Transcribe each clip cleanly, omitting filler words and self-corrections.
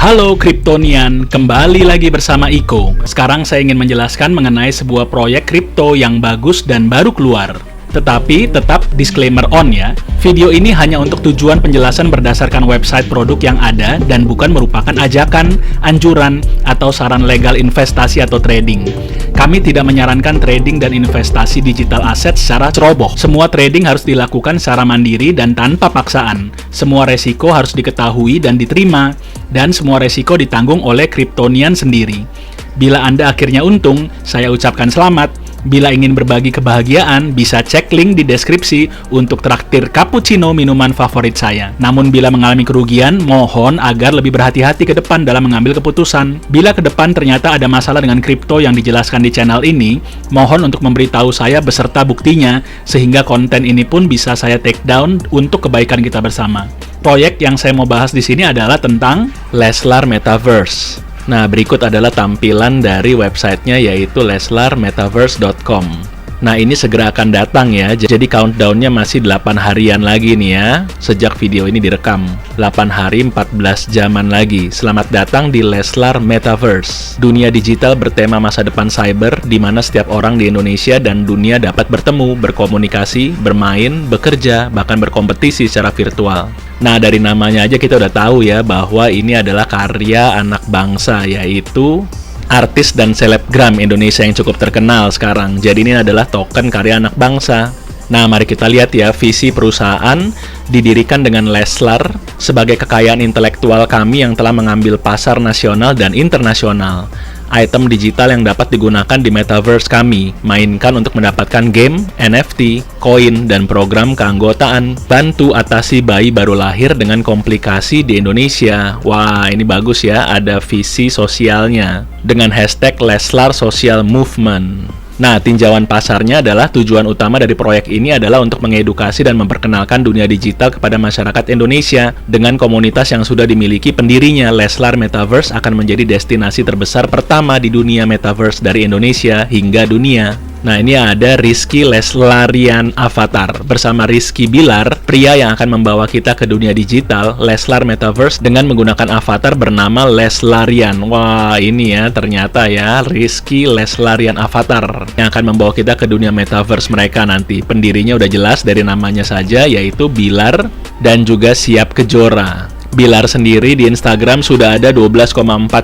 Halo Kryptonian, kembali lagi bersama Iko. Sekarang saya ingin menjelaskan mengenai sebuah proyek kripto yang bagus dan baru keluar. Tetapi tetap disclaimer on ya. Video ini hanya untuk tujuan penjelasan berdasarkan website produk yang ada dan bukan merupakan ajakan, anjuran, atau saran legal investasi atau trading. Kami tidak menyarankan trading dan investasi digital aset secara ceroboh. Semua trading harus dilakukan secara mandiri dan tanpa paksaan. Semua resiko harus diketahui dan diterima, dan semua resiko ditanggung oleh Kryptonian sendiri. Bila Anda akhirnya untung, saya ucapkan selamat. Bila ingin berbagi kebahagiaan, bisa cek link di deskripsi untuk traktir cappuccino minuman favorit saya. Namun bila mengalami kerugian, mohon agar lebih berhati-hati ke depan dalam mengambil keputusan. Bila ke depan ternyata ada masalah dengan kripto yang dijelaskan di channel ini, mohon untuk memberitahu saya beserta buktinya, sehingga konten ini pun bisa saya take down untuk kebaikan kita bersama. Proyek yang saya mau bahas di sini adalah tentang Leslar Metaverse. Nah, berikut adalah tampilan dari websitenya, yaitu leslarmetaverse.com. Nah, ini segera akan datang ya, jadi countdown-nya masih 8 harian lagi nih ya, sejak video ini direkam. 8 hari 14 jaman lagi. Selamat datang di Leslar Metaverse. Dunia digital bertema masa depan cyber, di mana setiap orang di Indonesia dan dunia dapat bertemu, berkomunikasi, bermain, bekerja, bahkan berkompetisi secara virtual. Nah, dari namanya aja kita udah tahu ya, bahwa ini adalah karya anak bangsa, yaitu artis dan selebgram Indonesia yang cukup terkenal sekarang. Jadi ini adalah token karya anak bangsa. Nah, mari kita lihat ya, visi perusahaan didirikan dengan Leslar sebagai kekayaan intelektual kami yang telah mengambil pasar nasional dan internasional. Item digital yang dapat digunakan di metaverse kami, mainkan untuk mendapatkan game, NFT, koin, dan program keanggotaan. Bantu atasi bayi baru lahir dengan komplikasi di Indonesia. Wah, ini bagus ya, ada visi sosialnya dengan hashtag Leslar Social Movement. Nah, tinjauan pasarnya adalah tujuan utama dari proyek ini adalah untuk mengedukasi dan memperkenalkan dunia digital kepada masyarakat Indonesia. Dengan komunitas yang sudah dimiliki pendirinya, Leslar Metaverse akan menjadi destinasi terbesar pertama di dunia metaverse dari Indonesia hingga dunia. Nah, ini ada Rizky Leslarian Avatar. Bersama Rizky Bilar, pria yang akan membawa kita ke dunia digital, Leslar Metaverse dengan menggunakan avatar bernama Leslarian. Wah, ini ya, ternyata ya, Rizky Leslarian Avatar yang akan membawa kita ke dunia metaverse mereka nanti. Pendirinya udah jelas dari namanya saja, yaitu Bilar dan juga Siap Kejora. Bilar sendiri di Instagram sudah ada 12,4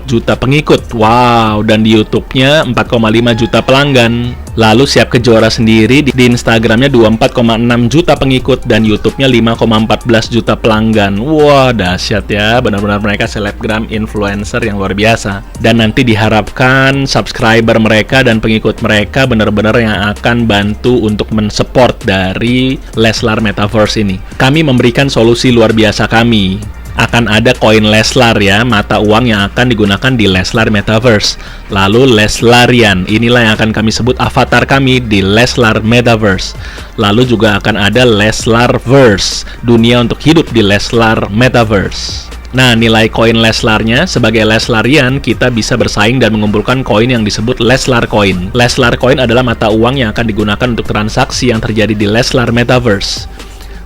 juta pengikut. Wow, dan di YouTube-nya 4,5 juta pelanggan. Lalu Siap Kejora sendiri di Instagramnya 24,6 juta pengikut dan YouTube-nya 5,14 juta pelanggan. Wah, dahsyat ya, benar-benar mereka selebgram influencer yang luar biasa. Dan nanti diharapkan subscriber mereka dan pengikut mereka benar-benar yang akan bantu untuk mensupport dari Leslar Metaverse ini. Kami memberikan solusi luar biasa kami. Akan ada koin Leslar ya, mata uang yang akan digunakan di Leslar Metaverse. Lalu Leslarian, inilah yang akan kami sebut avatar kami di Leslar Metaverse. Lalu juga akan ada Leslarverse, dunia untuk hidup di Leslar Metaverse. Nah, nilai koin Leslarnya, sebagai Leslarian, kita bisa bersaing dan mengumpulkan koin yang disebut Leslar Coin. Leslar Coin adalah mata uang yang akan digunakan untuk transaksi yang terjadi di Leslar Metaverse.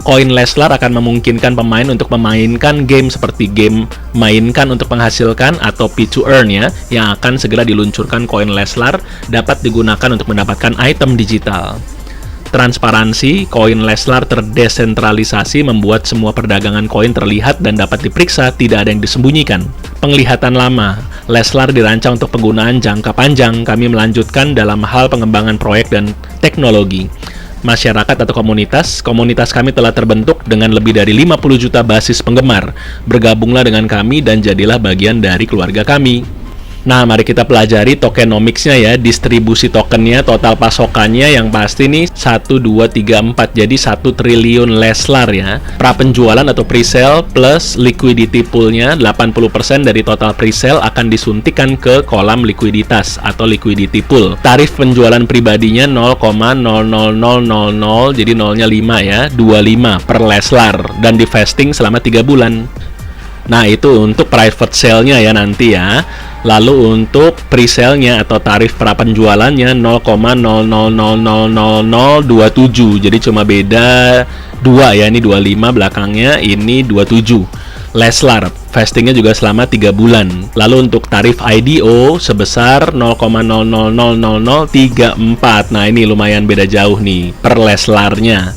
Koin Leslar akan memungkinkan pemain untuk memainkan game seperti game mainkan untuk menghasilkan atau P to earn ya, yang akan segera diluncurkan. Koin Leslar dapat digunakan untuk mendapatkan item digital. Transparansi, koin Leslar terdesentralisasi membuat semua perdagangan koin terlihat dan dapat diperiksa, tidak ada yang disembunyikan. Penglihatan lama, Leslar dirancang untuk penggunaan jangka panjang. Kami melanjutkan dalam hal pengembangan proyek dan teknologi. Masyarakat atau komunitas kami telah terbentuk dengan lebih dari 50 juta basis penggemar. Bergabunglah dengan kami dan jadilah bagian dari keluarga kami. Nah, mari kita pelajari tokenomics-nya ya, distribusi tokennya, total pasokannya yang pasti nih 1, 2, 3, 4, jadi 1 triliun Leslar ya. Prapenjualan atau pre-sale plus liquidity pool-nya, 80% dari total pre-sale akan disuntikan ke kolam likuiditas atau liquidity pool. Tarif penjualan pribadinya 0,00000, jadi nolnya 5 ya, 25 per Leslar, dan di vesting selama 3 bulan. Nah, itu untuk private sale-nya ya nanti ya. Lalu untuk pre-sale-nya atau tarif prapenjualannya 0,0000027. Jadi cuma beda 2 ya, ini 25 belakangnya, ini 27. Leslar Vestingnya juga selama 3 bulan. Lalu untuk tarif IDO sebesar 0,000034. Nah, ini lumayan beda jauh nih per Leslarnya.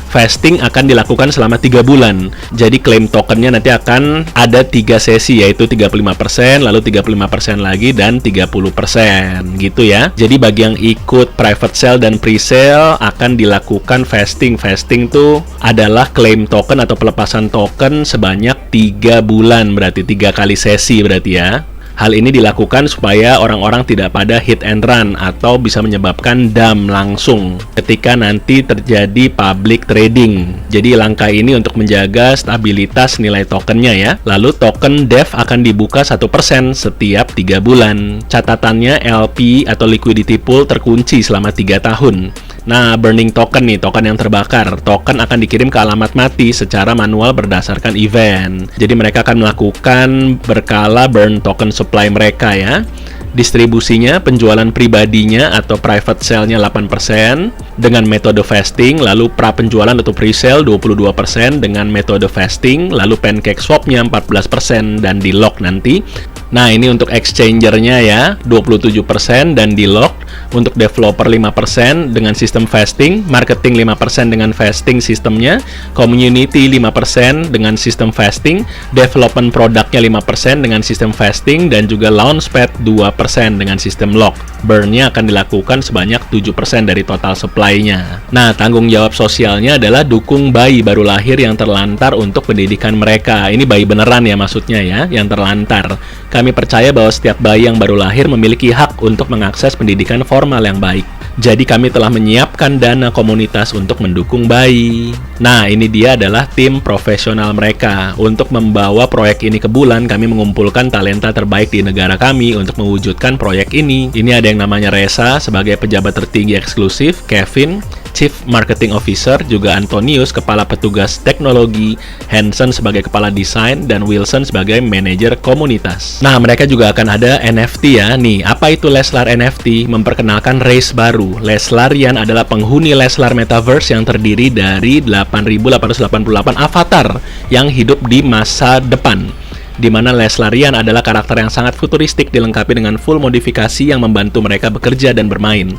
Vesting akan dilakukan selama 3 bulan. Jadi klaim tokennya nanti akan ada 3 sesi, yaitu 35%, lalu 35% lagi, dan 30%. Gitu ya. Jadi bagi yang ikut private sale dan pre-sale akan dilakukan vesting. Vesting tuh adalah klaim token atau pelepasan token sebanyak 3 bulan. Berarti 3 kali sesi berarti ya. Hal ini dilakukan supaya orang-orang tidak pada hit and run atau bisa menyebabkan dump langsung ketika nanti terjadi public trading. Jadi langkah ini untuk menjaga stabilitas nilai tokennya ya. Lalu token DEV akan dibuka 1% setiap 3 bulan. Catatannya LP atau liquidity pool terkunci selama 3 tahun. Nah, burning token nih, token yang terbakar. Token akan dikirim ke alamat mati secara manual berdasarkan event. Jadi mereka akan melakukan berkala burn token supply mereka ya. Distribusinya, penjualan pribadinya atau private sale-nya 8% dengan metode vesting, lalu pra penjualan atau pre-sale 22% dengan metode vesting, lalu pancake swap-nya 14% dan di lock nanti. Nah, ini untuk exchanger-nya ya, 27% dan di lock. Untuk developer 5% dengan sistem vesting, marketing 5% dengan vesting sistemnya, community 5% dengan sistem vesting, development produknya 5% dengan sistem vesting, dan juga launchpad 2% dengan sistem lock. Burn-nya akan dilakukan sebanyak 7% dari total supply-nya. Nah, tanggung jawab sosialnya adalah dukung bayi baru lahir yang terlantar untuk pendidikan mereka. Ini bayi beneran ya maksudnya ya, yang terlantar. Kami percaya bahwa setiap bayi yang baru lahir memiliki hak untuk mengakses pendidikan formal yang baik. Jadi kami telah menyiapkan dana komunitas untuk mendukung bayi. Nah, ini dia adalah tim profesional mereka. Untuk membawa proyek ini ke bulan, kami mengumpulkan talenta terbaik di negara kami untuk mewujudkan proyek ini. Ini ada yang namanya Reza sebagai pejabat tertinggi eksklusif, Kevin, Chief Marketing Officer, juga Antonius, Kepala Petugas Teknologi, Hansen sebagai Kepala Desain, dan Wilson sebagai Manajer Komunitas. Nah, mereka juga akan ada NFT ya. Nih, apa itu Leslar NFT? Memperkenalkan race baru. Leslarian adalah penghuni Leslar Metaverse yang terdiri dari 8.888 avatar yang hidup di masa depan, di mana Leslarian adalah karakter yang sangat futuristik dilengkapi dengan full modifikasi yang membantu mereka bekerja dan bermain,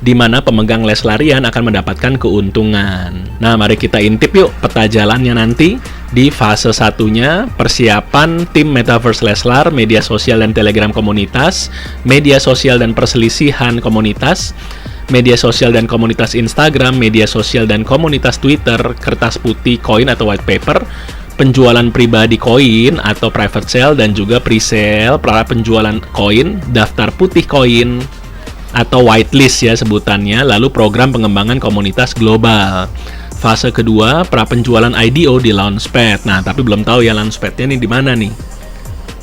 di mana pemegang Leslarian akan mendapatkan keuntungan. Nah, mari kita intip yuk peta jalannya nanti. Di fase satunya, persiapan tim Metaverse Leslar, media sosial dan telegram komunitas, media sosial dan perselisihan komunitas, media sosial dan komunitas Instagram, media sosial dan komunitas Twitter, kertas putih koin atau white paper, penjualan pribadi koin atau private sale, dan juga pre-sale, pra penjualan koin, daftar putih koin atau whitelist ya sebutannya, lalu program pengembangan komunitas global. Fase kedua, pra penjualan IDO di Launchpad. Nah, tapi belum tahu ya Launchpad-nya nih di mana nih.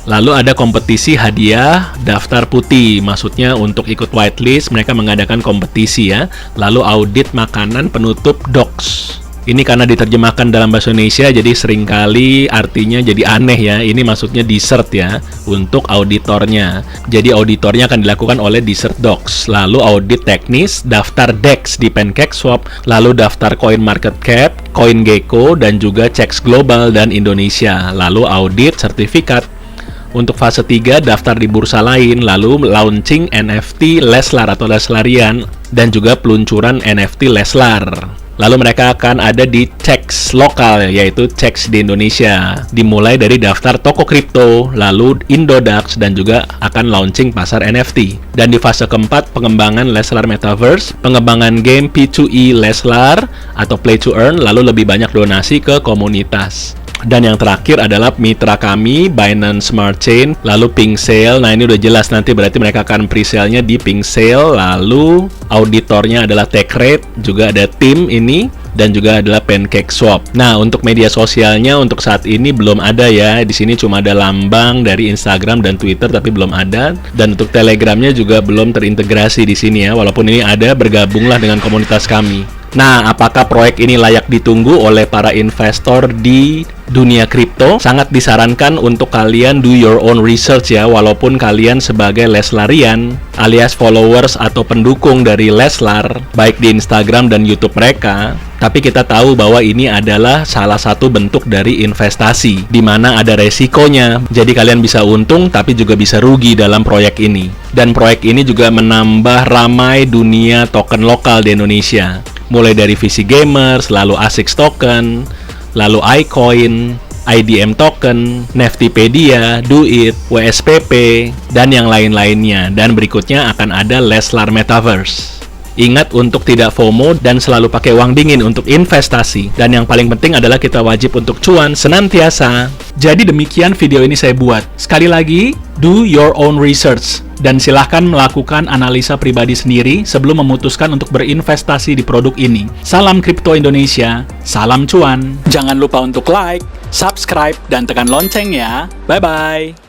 Lalu ada kompetisi hadiah daftar putih, maksudnya untuk ikut whitelist mereka mengadakan kompetisi ya. Lalu audit makanan penutup docs. Ini karena diterjemahkan dalam bahasa Indonesia, jadi seringkali artinya jadi aneh ya. Ini maksudnya dessert ya, untuk auditornya. Jadi auditornya akan dilakukan oleh Dessert Docs. Lalu audit teknis, daftar DEX di Pancake Swap, lalu daftar Coin Market Cap, CoinGecko, dan juga Checks Global dan Indonesia. Lalu audit sertifikat. Untuk fase 3, daftar di bursa lain, lalu launching NFT Leslar atau Leslarian, dan juga peluncuran NFT Leslar. Lalu mereka akan ada di Checks lokal, yaitu Checks di Indonesia. Dimulai dari daftar toko kripto, lalu Indodax, dan juga akan launching pasar NFT. Dan di fase keempat, pengembangan Leslar Metaverse, pengembangan game P2E Leslar atau Play to Earn, lalu lebih banyak donasi ke komunitas. Dan yang terakhir adalah mitra kami, Binance Smart Chain, lalu Pink Sale. Nah, ini udah jelas nanti berarti mereka akan pre-sale-nya di Pink Sale, lalu auditornya adalah TechRate, juga ada tim ini, dan juga adalah Pancake Swap. Nah, untuk media sosialnya untuk saat ini belum ada ya. Di sini cuma ada lambang dari Instagram dan Twitter, tapi belum ada. Dan untuk Telegramnya juga belum terintegrasi di sini ya. Walaupun ini ada, bergabunglah dengan komunitas kami. Nah, apakah proyek ini layak ditunggu oleh para investor di dunia kripto? Sangat disarankan untuk kalian do your own research ya, walaupun kalian sebagai Leslarian alias followers atau pendukung dari Leslar, baik di Instagram dan YouTube mereka. Tapi kita tahu bahwa ini adalah salah satu bentuk dari investasi, di mana ada resikonya. Jadi kalian bisa untung, tapi juga bisa rugi dalam proyek ini. Dan proyek ini juga menambah ramai dunia token lokal di Indonesia. Mulai dari VC Gamers, lalu ASICS Token, lalu iCoin, IDM Token, Neftipedia, Doit, WSPP, dan yang lain-lainnya. Dan berikutnya akan ada Leslar Metaverse. Ingat untuk tidak FOMO dan selalu pakai uang dingin untuk investasi. Dan yang paling penting adalah kita wajib untuk cuan senantiasa. Jadi demikian video ini saya buat. Sekali lagi, do your own research. Dan silahkan melakukan analisa pribadi sendiri sebelum memutuskan untuk berinvestasi di produk ini. Salam Kripto Indonesia, salam cuan. Jangan lupa untuk like, subscribe, dan tekan lonceng ya. Bye-bye.